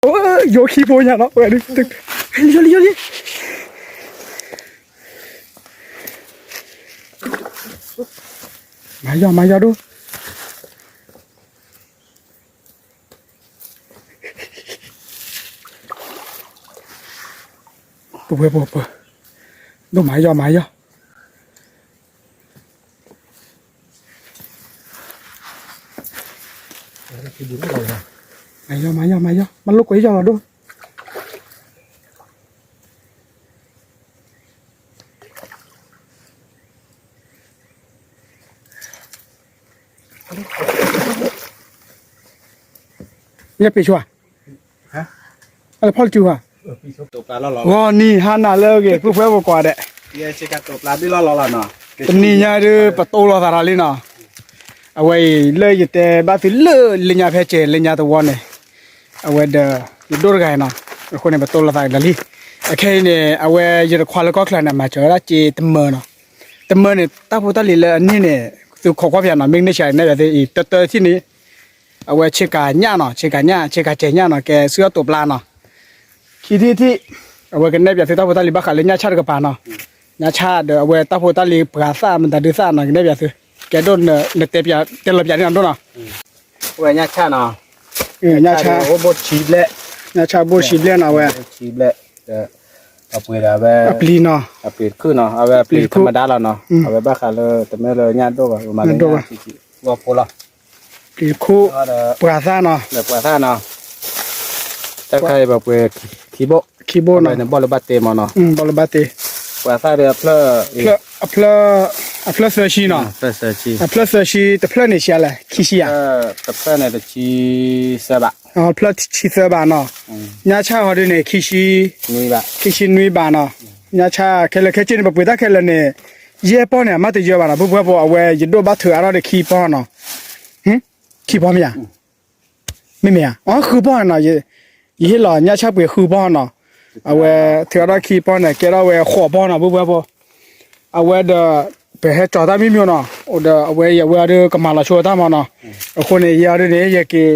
有气泡呀，我的这，你，买呀都，不，都买呀。买呀，มันลุกไปยังอ่ะดูเนี่ยปีชัวฮะอะไรพ่อจูอ่ะปีชกตัวปลาล่อว้านี่ฮันน่ะเลิกเกผู้เพื่อนบอกว่าเด็กเยี่ยชิกาตัวปลาบิล่อเนาะตอนนี้เนี่ยดูประตูเราสาราลีเนาะเอาไว้เลยอยู่แต่บ้านฟิลเลอร์ลิญาเพชรลิญาตัววันเนี่ยเอาไว้เดอดูร์ไงเนาะคนในประตูเราสาราลีโอเคเนี่ยเอาไว้ยืนควาลก็คลานมาเจอแล้วจีตเมอเนาะตเมอเนี่ยตาพูดตาลีเลยนี่เนี่ยคือขอความเพียรเนาะไม่ได้ใช้ในแบบที่เตอที่นี้เอาไว้เช็คการเนี่ยเนาะเช็คการเจเนี่ยเนาะแกเสื้อตัวปลาเนาะที่เอาไว้กันในแบบที่ตาพูดตาลีบ้าขาเลยเนี่ยชาติกับปลาเนาะเนี่ยชาติเอาไว้ตาพูดตาลีปลาซ่ามันตาดื้อซ่าเนาะกันในแบบที่แกโดนเลเตปยาเตลบยานี่นั่นโดนเนาะเว้ยเนี่ยชาเนาะเนี่ยชาโอ้บดชีบเละเนี่ยชาบูชีเล่นเอาไว้ชีบเละจะเอาเปลือกเอาไว้ปลีเนาะเอาเปลือกขึ้นเนาะเอาไว้ปลีธรรมดาแล้วเนาะเอาไว้บ้าขาเลยแต่ไม่เลยเนี่ยตัวประมาณนี้ว่าพอละปลีคู่ปลาซ่าเนาะแบบปลาซ่าเนาะถ้าใครแบบเปลือกคีโบเนาะเนี่ยบอลบาเตมาเนาะบอลบาเตปลาซ่าเรือเพลเซอร์ชีเนาะเพลเซอร์ชีแต่เพลเนี่ยเชียอะไรขี้เชียแต่เพลเนี่ยจะชีเสบะเพลชีเสบะเนาะเนี่ยชาเขาด้วยเนี่ยขี้ชีนุยบะเนาะเนี่ยชาแค่ละแค่จีนแบบปุ๋ยตาแค่ละเนี่ยเย่ป้อนเนี่ยมาติเยอะบ้านะพวกเอาไว้ยึดโดบัตเถอะอะไรเด็กขี้ป้อนเนาะขี้ป้อนมั้ยไม่มีอ่ะอ๋อคือป้อนเนาะยี่หล่อเนี่ยชาปุ๋ยคือป้อนเนาะเอาไว้เถอะอะไรขี้ป้อนเนี่ยแกเอาไว้ขอป้อนเนาะพวกเอาไว้เดอไปให้จอดได้ไม่มีเนาะเอาไว้อย่าไว้เดอกำมาละชัวร์ตามเนาะคนเนี่ยยาเดเนี่ยอยากกิน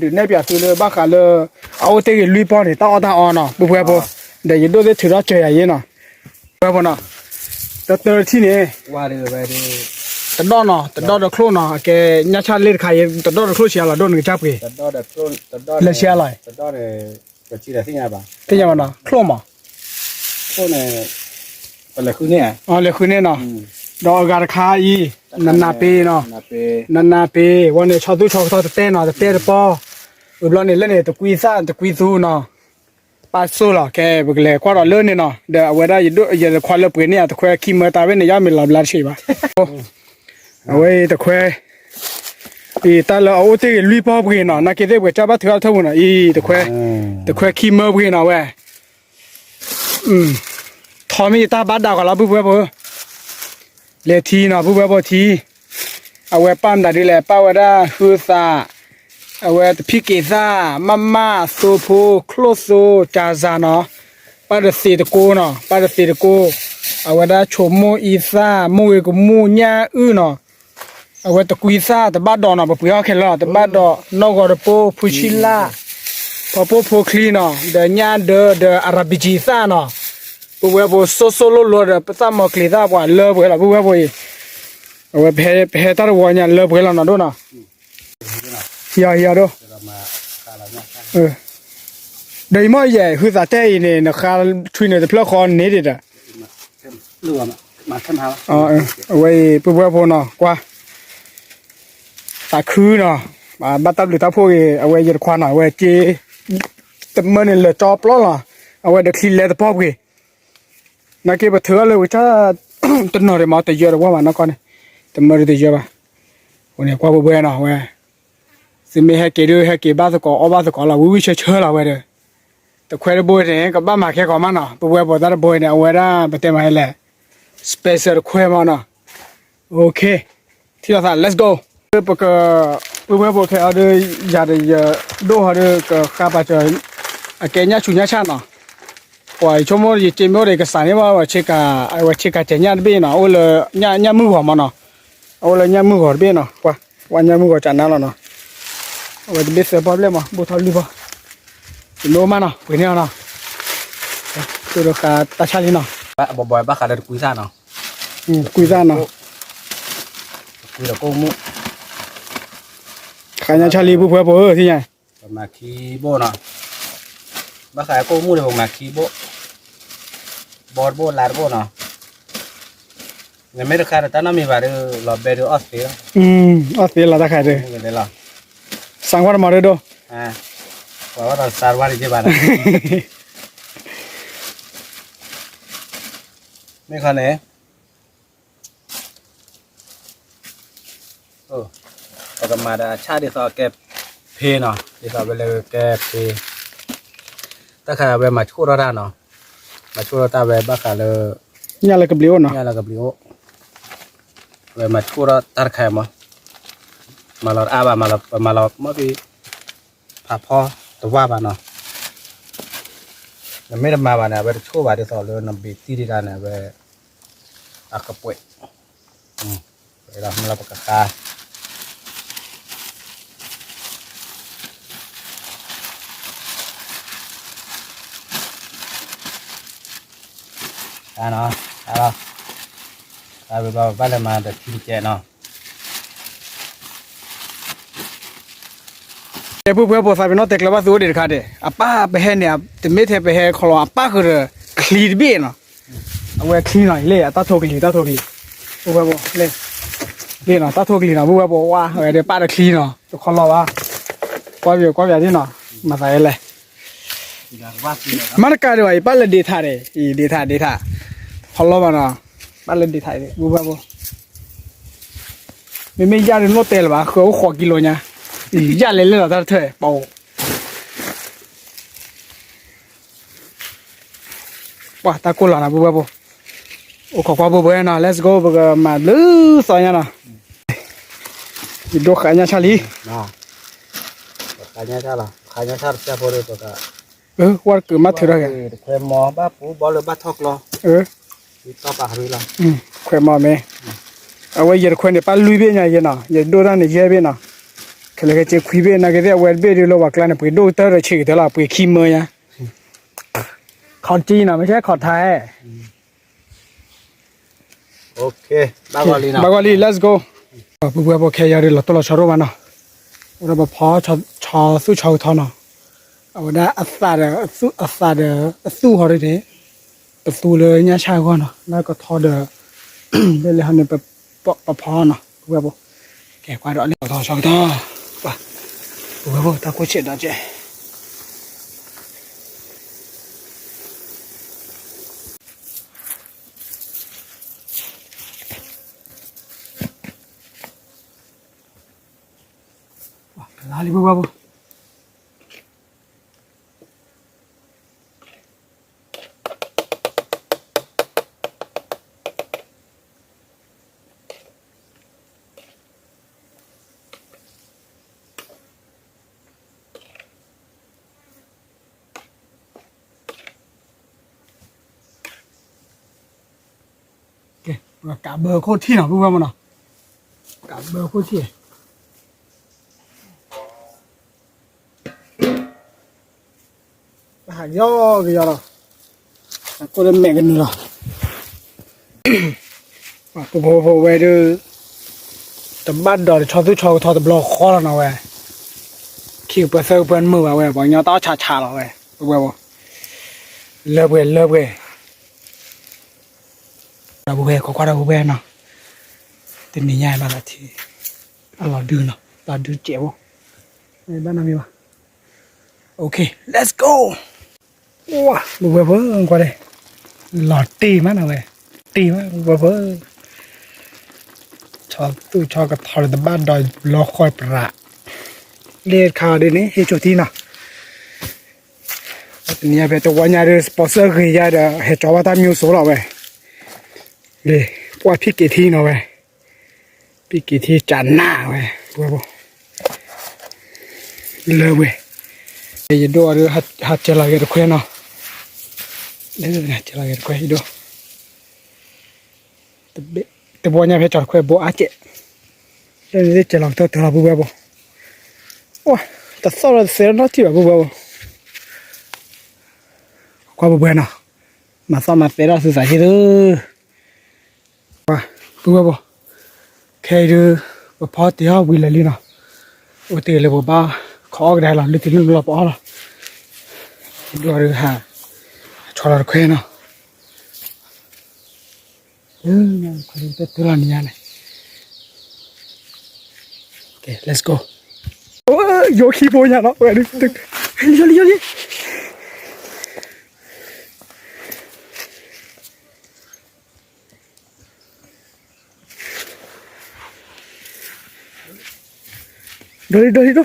ดูเนี่ยเปียกเลยบ้าขาเลยเอาเตะลุยป้อนเนี่ยตาอ่อนเนาะพวกเดี๋ยวยึดโดได้ถือเราเจออย่างนี้เนาะพวกเนาะแต่เตอที่นี่ว่าดีแต่ดอนเนาะแต่ดอนเดโคลเนาะแกเนี่ยชาเล่นใครแต่ดอนเดโคลเชียร์ละดอนหนึ่งจับกี่แต่ดอนเดโคลเล่นเชียร์อะไรแต่ดอนเดก็ชีได้ที่ไหนบ้างที่ยังเนาะโคลมาโคลเนี่ยอะไรคือเนี่ยอ๋อเลยคือเนี่ยเนาะดอกการค้าอีนันนาเปเนาะวันนี้ชอบดูชอบต่อเต้เนาะเต้ปออุบลเนี่ยเล่นเนี่ยตะกุยซ่าตะกุยซูเนาะปาสู้หรอแกบอกเลยกว่าเราเล่นเนี่ยเนาะเดี๋ยวเวลาอย่าควาเล่นปืนเนี่ยตะคุยคิมเมอร์ตาเว้นเนี่ยย่ามีหลับหลับใช่ปะเอาไว้ตะคุยอีตาเราเอาที่ลุยป้อปืนเนาะนักเก็ตเด็กจับบัตรเท่าเท่านั้นอีตะคุยคิมเมอร์ปืนเนาะเว้ยทอมีตาบัดดาวกับเราปุ๊บเลทีเนาะปุ๊บทีเอาไว้ปั๊มได้ดีแหละป้าวด้าฮือซาเอาไว้พิกิซามาโซโพคลโซจาซาเนาะป้าเดสีตะโกเนาะเอาไว้ด้าชมโมอีซาโมเวกมูญาเนาะเอาไว้ตะกุยซาตะบ้าดอนเนาะปะปุยเอาแค่ละตะบ้าดอนอกอดโปพุชิลาพอโพคลีเนาะเดญาเดอาราบิจิซาเนาะปุ๊บโซโลโลเดปะตามคลีซาบ่เลิฟละปุ๊บเอาไว้เพตาร์วอเนี่ยเลิฟละเนาะโดเนาะยาดูเดี๋ยวไม่ใหญ่คือแต่เนี่ยนะครับช่วยเนี่ยแต่เพลาคอนนี่ดิจ้ะรวมมาขึ้นเท้าเอาไว้ปุ๊บพอเนาะกว่าตาคือเนาะมาบัตรหรือตาพวกเอาไว้ยัดควันเอาไว้เจแต่เมื่อเนี่ยเหลือจอบล้อล่ะเอาไว้เด็กคลีนเลยแต่พ่อพี่นักเก็บเถื่อนเลยว่าถ้าต้นนอร์มาแต่เยอะหรือว่ามันนักก่อนแต่เมื่อได้เยอะป่ะวันนี้กว่าปุ๊บเนาะเว้ยสิมีให้เกี่ยวให้เกี่ยวบ้านสกอบ้านสกอเราวิเชื่อเราไว้เลยแต่ควายบอยเนี่ยกับบ้านมาแค่ก่อนมันเนาะปุ๊บบอกตาบอยเนี่ยเอาไว้ได้ประเทศมาให้แหละสเปเชียลควายมันเนาะโอเคที่เราสั่ง let's go ปุ๊บบอกแค่เอาด้วยยาด้วยดูหาด้วยกับข้าพเจ้าแกเนี่ยชุนเนี่ยชาเนาะว่าชั่วโมงยี่สิบโมงเลยก็สั่งเนี่ยว่าเช็คเจเนี่ยเป็นเนาะเอาเลยเนี่ยมือหัวมันเนาะเอาเลยเนี่ยมือหัวเป็นเนาะว่าเนี่ยมือหัวจานนั้นแล้วเนาะเอาไว้เบสเบอร์เลยมั้งบุตรลีบ โนมาเนาะเปเนี่ยเนาะตัวเราขาตาชาลีเนาะ ba bò bò ba khá là quý ra nó กุยซ่าเนาะ quý là cô mu ขายยาชาลีผู้เพื่อผู้ที่ไง mà khi bô nó ba khá cô mu thì mà khi bô bò lạt bô nó ngày mấy đứa khai là ta nó mi vào được lọt bè được ớt tiếng ออสเตรเลียตาขายเลย người đấy là สั่งวันมาเลยดู và bắt đầu xài qua đi chơi bạn mấy con này còn mà đã cha đi sao kẹp phê nó đi sao bây giờ kẹp phê ta khá về mặt chua ra nó mà chua ta về bác khá là เนี่ยอะไรกับเลี้ยวเนาะ nghe là gặp liễu về mặt chua ra ta khai mà lọt bà mà lọt mất đi phá pho tôi qua bà nó mấy đứa mà bà này về chua bà đi sao luôn nằm bị tí đi ra này về cặp quậy vậy là mình làm bạc ca nó đâu bây giờ bắt mà được thi chạy nó แต่ผู้เพื่อผู้สายเป็นนอเต็กแล้วว่าสู้เด็ดขาดเลยอ่ะป้าไปแห่เนี่ยแต่ไม่เทไปแห่ขลุ่มอ่ะป้าคือคลีดเบี้ยเนาะเอาไว้คลีหน่อยเลยอ่ะตาโทกลีผู้เพื่อผู้เลยเลยเนาะตาโทกลีเนาะผู้เพื่อผู้ว่าเดี๋ยวป้าจะคลีเนาะจะขลุ่มว่าก้อยเบี้ยที่เนาะมาใส่เลยมันก็ได้ป้าเลยเดทาเลยเดทาขลุ่มเนาะป้าเลยเดทาเลยผู้เพื่อผู้ไม่ยากเลยนอเต็กว่าเขาขอกิโลเนี่ยยาเล่นๆเราเถอะเปล่าว้าตากูหล่อนะบุ๊บโอ้ขอความบุ๊บนะ let's go บุ๊บมาลื้อสอยนะอีดอกขายยาชาลี nó khai nhá sao là khai nhá sao sẽ phô được cả ว่าเกิดมาถือได้ไง khoe mò bác phú bỏเลยbác thóc lo đi to bạc rồi là แขวนมาไหมเอาไว้ยืนแขวนเดี๋ยวป้าลุยเบี้ยเนี่ยยืนน่ะยืนดูด้านนี้เยอะเบี้ยน่ะคือเลยก็จะคุยเบี้ยนะก็จะเวทเบี้ยดีโลว่ากลางเนี่ยไปดูเตอร์ฉีกเดี๋ยวเราไปขี้มือเนี่ยขอจีนนะไม่ใช่ขอไทย ok bác gọi đi nào บางวันนี้ let's go ปุ๊บปุ๊บแค่ยาเรือตัวเราชอบมันเนาะเราแบบพอชอสู้ชาวทอนเนาะเอาได้อัศดสู้เขาเลยเนี่ยสู้เลยเนี่ยชายก่อนเนาะแล้วก็ทอเดอเรื่องเขาเนี่ยไปปะพอเนาะปุ๊บปุ๊บแก่กว่าดอกเลยทอชาวทอป่ะปุ๊บปุ๊บตาโคเชดนะเจ้ลาลิปุ๊บปุ๊บกะเบอร์โคตรที่เนาะปุ๊บปุ๊บเนาะกะเบอร์โคตรที่หายย่อกี่ยอเนาะก็เลยแม่กันเนาะว่าปุ๊บปุ๊บเว้ยดูแต่บ้านดอกชอบตู้ชอบทอดบล็อกคอแล้วเนาะเว้ยคิวเปิดเซอร์เปิดมือเว้ยบอกยอต้อชาแล้วเว้ยปุ๊บปุ๊บเลิกเว้ยเราบุเบขอความเราบุเบเนาะแต่นี่ใหญ่มาละทีเราดูเนาะเราดูเจ๋วในบ้านน้ำมีวะโอเค let's go ว้าบุเบเพิ่งกว่าเลยหลอดตีมั้งนะเว้ยตีมั้งบุเบเพิ่งชอบตู้ชอบกับทอร์ดบ้านดอยล้อคอยประเลียดคาเดี๋ยวนี้เฮจูที่เนาะนี่เป็นตัววันยาเรือสปอนเซอร์คือยาเดอเฮจอว่าตามมิวโซ่เราเว้ยเลยปวดพี่กี่ทีเนาะเว้ยพี่กี่ทีจานหน้าเว้ยบัวเลยเว้ยอย่าดูอะไรหัดเจริญกันคุยเนาะเนี่ยเจริญกันคุยดูแต่บัวเนี่ยเพชรจอดคุยบัวอาเจเรื่องนี้จะลองเติร์เราบัวโอ้แต่สอบเราเสียน้อยที่แบบบัว qua bờ bên nào mà sao mà té ra sự giải thế qua bữa bữa khi đưa bữa phá tí ha vì là li nào ôi tiền là bữa ba khó cái này là lịch tiền là bỏ rồi rồi hà cho là khuê nào khuê tới là nhà này ok let's go vô khi vô nhà nó đi đi đi đâu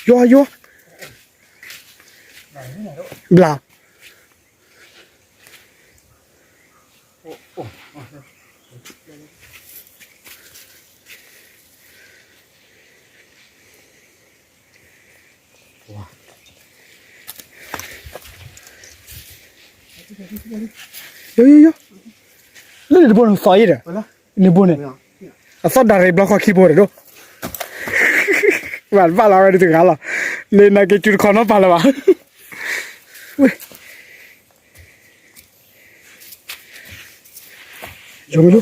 vô là yo lên đi buồn soi rồi đi buồn này à sao đại block khi buồn rồi bạn vào là đi từ ngã là lên này cái chuyện khó nó vào là bạn giống như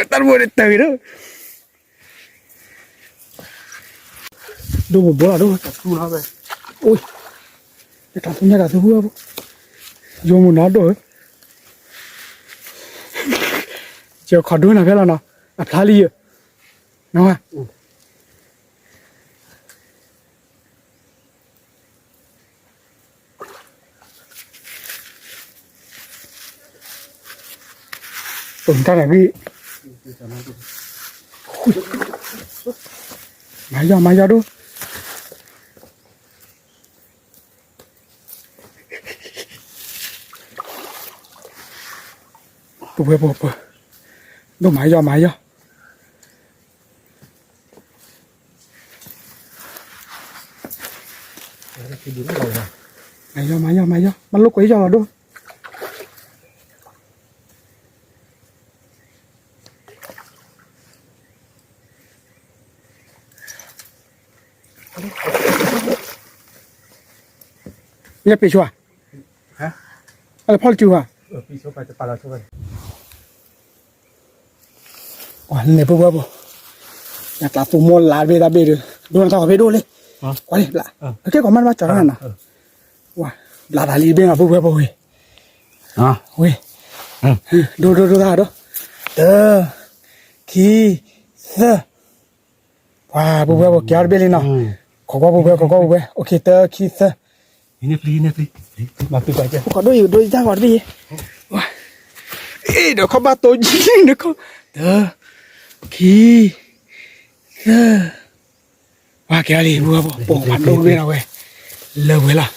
tao buồn để từ đó đâu một bữa là đâu ôi cái thằng nhà cả thứ vừa dùng một nó đổi chiều khó đuôi nào cái là nó áp lá đi nó à ta này bị máy ra đâu bùa đâu máy ra máy ra bắt lúc ấy ra đâu nhấp bị chua hả Paul chua bị chua phải para chua này bố nhà ta phụ môn lá về được đuôi tao về đuôi đi quá đi lạ cái có mắt mắt chó này nào wow là đã đi bên là bố ơi ui đuôi ra đó khi sơ wow bố kéo bên đi nào có bố ok khi sơ nè mà tôi quay chưa có đôi ra gọi đi ê nó không bắt tôi gì nữa không khi và cái gì vừa bộ phản đồ bên nào vậy lờ với là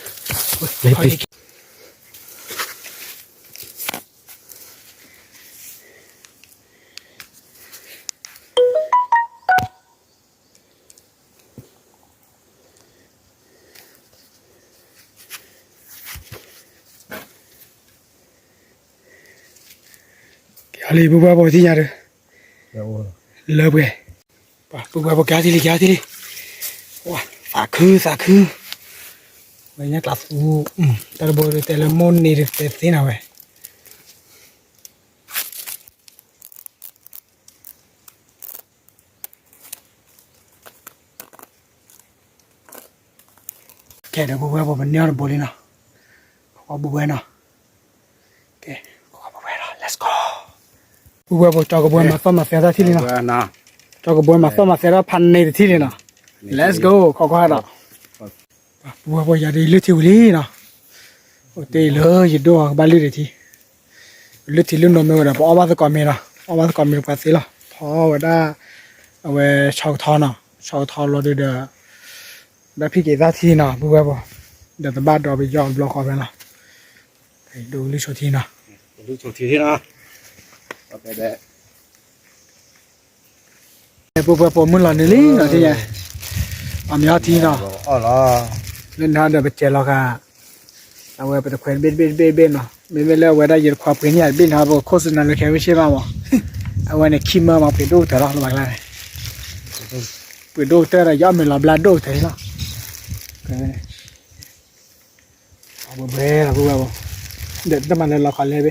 Ali bùa bò gì nhà được lơ bè bùa bò kéo đi wow xả khư vậy nhá class u tao bò được telemon này được thế nào vậy cái đó bùa bò mình nhớ là bò đi nào có bùa nào ok có bùa nào let's go bùa bò cho cái bùa mà xong mà sẽ ra thi đi nào cho cái bùa mà xong mà sẽ ra pan này thi đi nào let's go có đó bùa bò giờ đi lướt thiu đi nào ở đây lỡ gì đâu ba lướt thì lướt thì lướt nó mới là bỏ bao còn mình phải xí là thò ở đây về sau thò lo được đã phi cái ra thi nào bùa bò để tao bắt đầu bị dọn block khỏi bên nào thì đủ lướt số thi nào ok đấy bùa muốn làm này lý rồi thế nhỉ làm gì thì nào nên hắn đã bị chết rồi cảเอาไว้ไปตะแขวนเบ็ดๆเนาะเบ็ดๆแล้วไว้ได้ยินความเป็นใหญ่บินหาบ่โฆษณาเลยแค่ไม่ใช่ป่าวบ่เอาไว้ในคิมมาไปดูแต่ละระบายละไปดูแต่ละยอมไม่ละบลาดูแต่ละ เอาเบะละพวกเราเดี๋ยวจะมาเลยเราขอเลยไป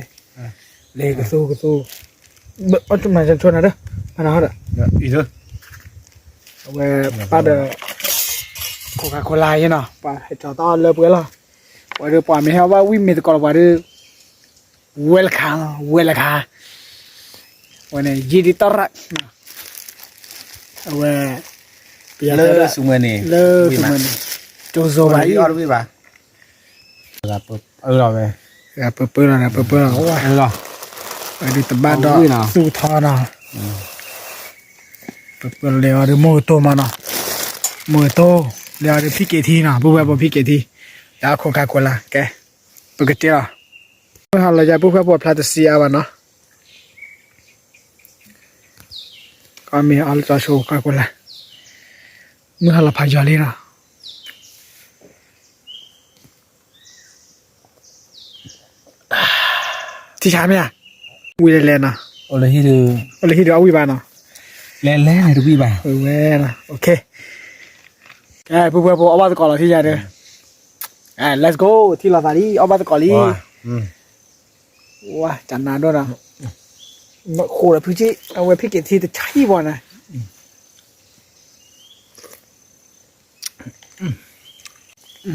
เลยก็สู้เบะจุ่มมาจะชวนนะเด้อมาหน่อยเด้อ อีเด้อ เอาไว้ป้าเด้อโคคาโคล่าเนี่ยเนาะป้าให้เจ้าต้อนเลยเพื่อนละว่าเด้อป้าไม่ให้ว่าวิ่งมีตะกอนว่าเด้อเวลคัมวันนี้ยินดีต้อนรับเอาไว้เปีย เล เด้อ สุเมนี่ เลิกสุมันโจโซ ไป บาย ออดวิบ่ะครับรอไป เปิดนะเปิดนะโอ้ย รอ ไปดูตะบ้านดอกสู้ทอนะเปิดเลี้ยวเดี๋ยวโมโตมานะโมโตเลี้ยวเดี๋ยวพี่เกทีนะผู้แบบพี่เกทียาโคคาโคล่าแกปกติอ่ะเมื่อเราจะผู้แบบพลาสติกอ่ะเนาะก็มีอัลตราโชคาโคล่าเมื่อเราพายจอลีนะที่ชาไหมอ่ะวิเลนนะ โอเลยที่ดู อะไรที่เดี๋ยวเอาวิบานเนาะ เล่นในรูบี้บ่ะ เว้ยนะโอเคผู้เอาบ้านตะกอนเราที่ใหญ่เลยlet's go ที่ลาซารีเอาบ้านตะกอนลีว้าจันนานด้วยนะโคตรพี่จีเอาไว้พี่เกตทีแต่ใช่บ่นะ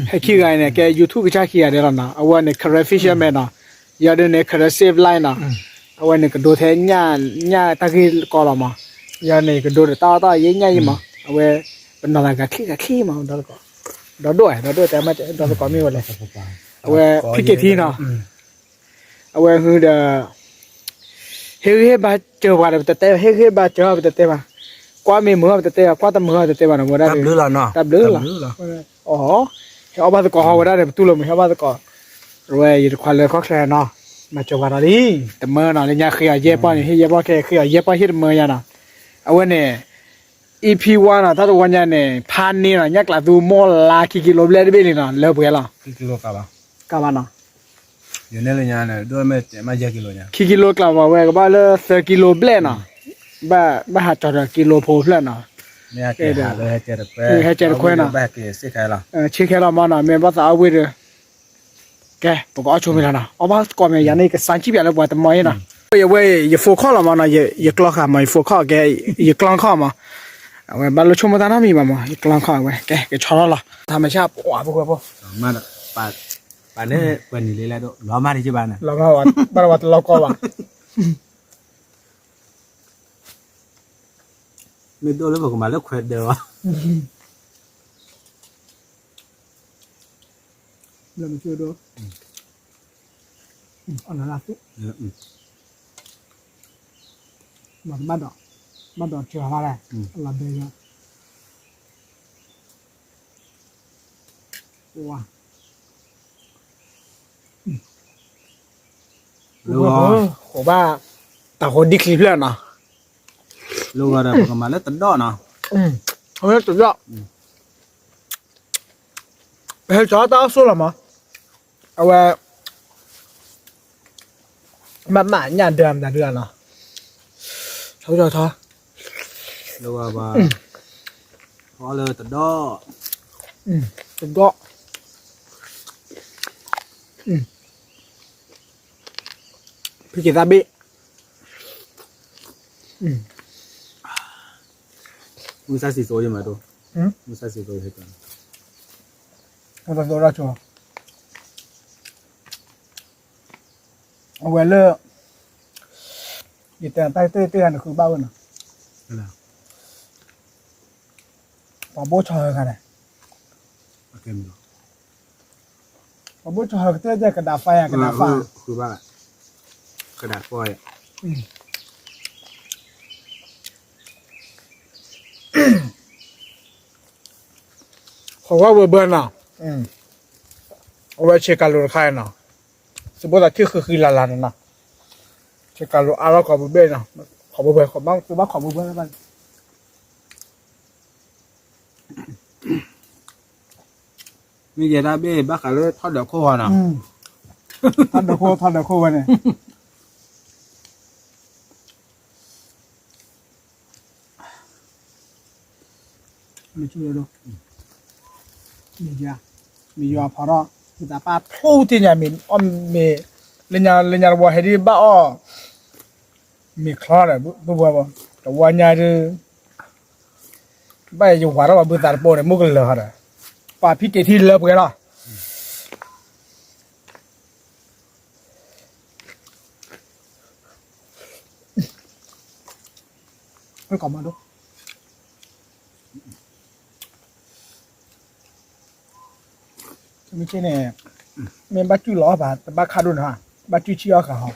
ให้ขี้ไงเนี่ยแก YouTube ก็ใช้ขี้อะไรแล้วนะเอาไว้ใน career fisherman นะยาเดินใน career save line นะเอาไว้ในกระโดดแทงหญ้าตะกี้ก่อนละมายาในกระโดดต่อเยอะๆมาเอาไว้เป็นอะไรกันขี้มาดอลก็ดอด้วยแต่ไม่ดอลก็ไม่หมดเลยเอาไว้พี่เกทีเนาะเอาไว้คือเดเฮ้บาเจอว่าเตะเฮ้บาเจอว่าเตะมากว่ามีมือเตะกว่าตมือเตะมาหมดได้ ตับลื้อแล้วเนาะ ตับลื้อละอ๋อเอาบ้านตะกอเอาได้ตู้ลมเอาบ้านตะกอรวยอยู่ควาเลยก็แค่เนาะมาเจอว่าอะไรแต่เมื่อเนาะเนี่ยคือเย็บป้อนเย็บป้อนแค่คือเย็บป้อนที่เมื่อยนะเอาไว้เนี่ย EP1 นะถ้าตัววันเนี่ยพันนี่นะยักษ์ละดูมอลลากิโลเบลได้เป็นนะเลิกไปละ กิโลกรัม กาบานะ อยู่ในเลยเนี่ยด้วยไม่เยอะกิโลเนี่ย กิโลกรัมว่าเว้ยก็บ้าเลย10กิโลเบลนะบ้าหาจอดกิโลโพเบลนะ เนี่ยเกหาเลยให้เจอแบกเกสิใครล่ะ เช็คแค่ละมานะเมย์ภาษาเอาไว้เลยแกปกติชมไม่ทันนะเอาบ้าก่อนเมย์ยันนี่ก็สันชิบอย่างเลยว่าแต่ไม่นะอย่าโฟกัสละมานะอย่ากล้าข้ามาอย่าโฟกัสแกอย่ากล้าข้ามาเอาไว้บ้านเราชมมาตาน้ามีมาอย่ากล้าข้าไว้แกชอบละธรรมชาติว้าพวกเรา มาป่านนี้เปิดนี่เลยแล้วล้อมาที่บ้านน่ะ เราก็ว่าบ้านเราก็ว่า ไม่โดนแล้วบอกมาแล้วเควดเดียวอ่ะ เราไม่ช่วยดูอันนั้นละสิบ้านดอกเชื่อมาเลยเราเดินว้าลูกโหบ้าแต่คนดีคลิปแล้วนะ ลูกอะไรบอกมาแล้วตัดดอกเนาะ เขาจะจุดยอดเฮ้ยจอตาสู้หรอมั้งเอาไว้มันหมาหยาเดือนเนาะเขาจะท้อ ลูกว่าพอเลยตัดดอก จุดก็พี่เกตาบิมุสาสีโซยังไงตัวมุสาสีโซเหตุการณ์ เราตัวเราชัวเอาไว้เลิกอยู่แต่ใต้เตี้ยๆนี่คือบ้าวันน่ะ นั่นแหละ ปอโบชอยกันเลย โอเคมั้ย ปอโบชอยก็เตี้ยๆกระดาษไฟกระดาษฟ้า คือว่ากระดาษฟอยล์ เขาว่าเบอร์น่ะเอาไว้เช็คการลดค่าน่ะสมมติว่าคือลาน่ะเช็คการลดอะไรขอเบอร์น่ะขอเบอร์ขอบ้างคือว่าขอเบอร์แล้วกัน มีเยอะนะเบ้บ้าขาเลยทอดเดี๋ยวโคนะ ท่านเดอะโควันเนี่ยไม่ช่วยดูมีเยอะพอรอ ta pa thâu thì nhà mình me lên nhà bò hay đi ba me khó rồi bố bố rồi qua nhà đi bây giờ hóa ra bữa ta bò này mua cái lợn rồi pa phi cái thì lợn cái đóไม่กลับมาดูไม่ใช่เนี่ยเมนบัตจูล้อป่ะแต่บัตคาดุนฮะบัตจูชี้ออกเขา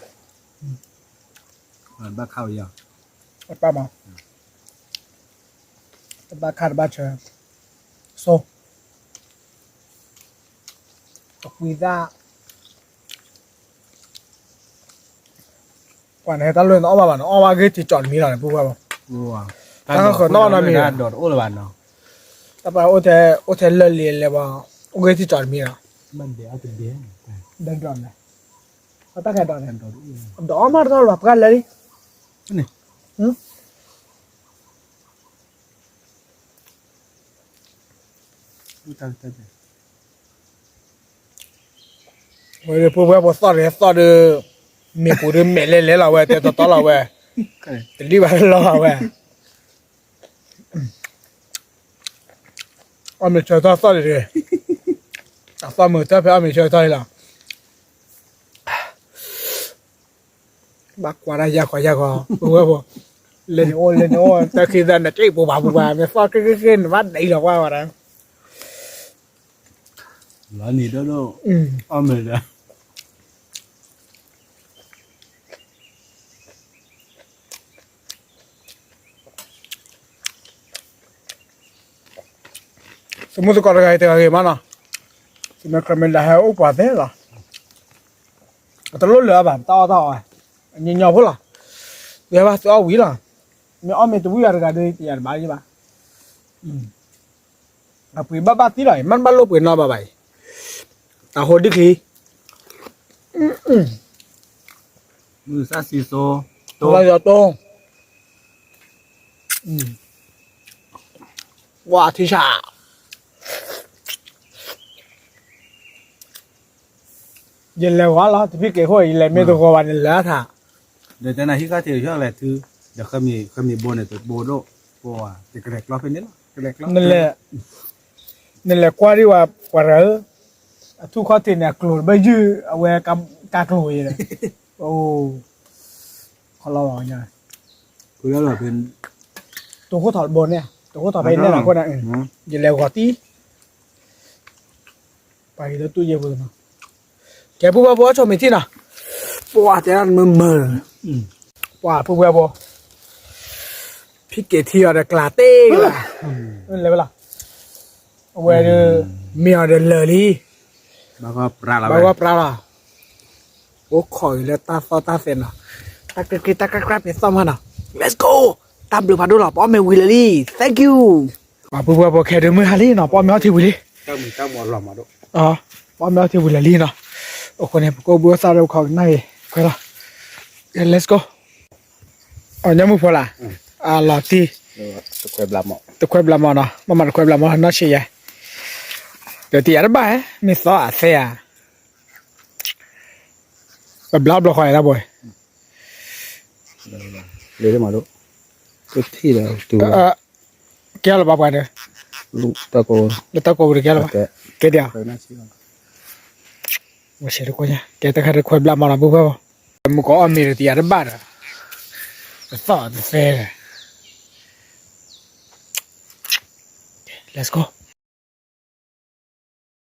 มันบ้าเข้ายาว บัตป้ามาแต่บัตคาดบัตเชอโซตกวีซ่ากว่าไหนตะลุยน้องมาบ้านน้องมาเกจิจอดมีหน่อยพูดว่า ว้าว ตั้งแต่คนนอกนะมี โดดโอ้ละวันเนาะ แต่ว่าโอเทเลเลียเลยว่าโอเกจิจอดมีอ่ะ มันเดี๋ยวจะเดี๋ยว เดินจอดเลยเขาตั้งแค่จอดเลยดอมาตลอดกันเลย นี่ตั้งแต่ เมื่อพูดว่าพอสอดเลยสอดมีกูดึงเมล่เลยเราเว้ยแต่ต่อเราเว้ยแต่รีบไปเราเว้ยเอาไม่ช่วยสอดเลยสอดมือเจ้าเพื่อไม่ช่วยสอดละบักกว่าได้ยากกว่ายากกว่าพูดว่าพอเล่นโอ้แต่คือดันจะจี้ปูบ่าไม่สอดขึ้นวัดไหนหรอกว่าอะไร แล้วนี่ด้วยลูกอ้อมเลยนะ สมมติก่อนอะไรแต่อะไรมาเนาะสมัยครั้งเป็นอะไรอุปาเทหรอแต่รุ่นเหลือแบบต่อยังยาวพุ่งหรอเดี๋ยวว่าจะเอาวิ่งหรอไม่เอาไม่ตัววิ่งอะไรกันเลยที่อันบ้านใช่ปะอ่ะปุ๋ยบ้าที่ไหนมันบ้าลูกปุ๋ยนอบ้าไปแต่โหดิคี มือซาซิโซ ตัวเราจะโตว่าที่ชาเย็นแล้ววะเราที่พี่เก๋ห้อยเย็นแล้วไม่ตัวกวันเย็นแล้วท่า เดี๋ยวแต่ไหนที่ก็เที่ยวช่วงอะไรคือเดี๋ยวเขามีโบนตัวโบโดโบอ่ะจะกระเดกเราเป็นนิดกระเดกเรา นั่นแหละกว่าที่ว่ากว่าเราทุกข้อที่เนี่ยกลัวไม่ยื้อเอาไว้กับกากลัวเลยโอ้เขาเราอย่างเงี้ย คือแล้วเราเป็น ตัวเขาถอดบนเนี่ยตัวเขาถอดไปเนี่ยหลังคนน่ะเย็นแล้วกว่าตีไปแล้วตู้เย็นเลยนะแกพูดว่าบัวชมไม่ที่น่ะบัวจะนั่นมือว่าพูดว่าบัวพี่เกที่อะไรกลาเต้ล่ะนั่นเลยเปล่าเอาไว้เดอเมียเดอเลลี่ แล้วก็ปลาละ บอกว่าปลาล่ะโอ้ขอยแล้วตาซอตาเซนอ่ะตากระตากระกรับเนี่ยซ่อมกันอ่ะ let's go ตามดูพาดูหรอป้อมเมวิลลี่ thank you ว่าพูดว่าบัวแค่เดินมือฮารี่เนาะป้อมเมวที่วิลลี่ เจ้ามือเจ้าหมอหล่อมาดู อ๋อป้อมเมวที่วิลลี่เนาะโอ้คนนี้ก็บัวซาเร็วเขาในก็ละ let's go อ๋อยังไม่พอละหลอดที่ ตะเกียบลาหมอ ตะควยบลามอเนาะมันตะควยบลามอน่าเชียเดี๋ยวตีอะไรบ้างไม่ซอเสียแบบบล็อกคอยแล้วบ่อย เลยได้มาดูก็ที่แล้วตัว แก้วหรือเปล่าเนี่ย ลูกตะโกน แล้วตะโกนหรือแก้วหรือเปล่าแก้วเดียว ไปน่าเชื่อ ไม่ใช่ทุกคนเนี่ยแกตะควยควยบลามอนะบุ๊บบ่มึงก็เอามีตีอะไรบ้างอ่ะซอเสีย let's go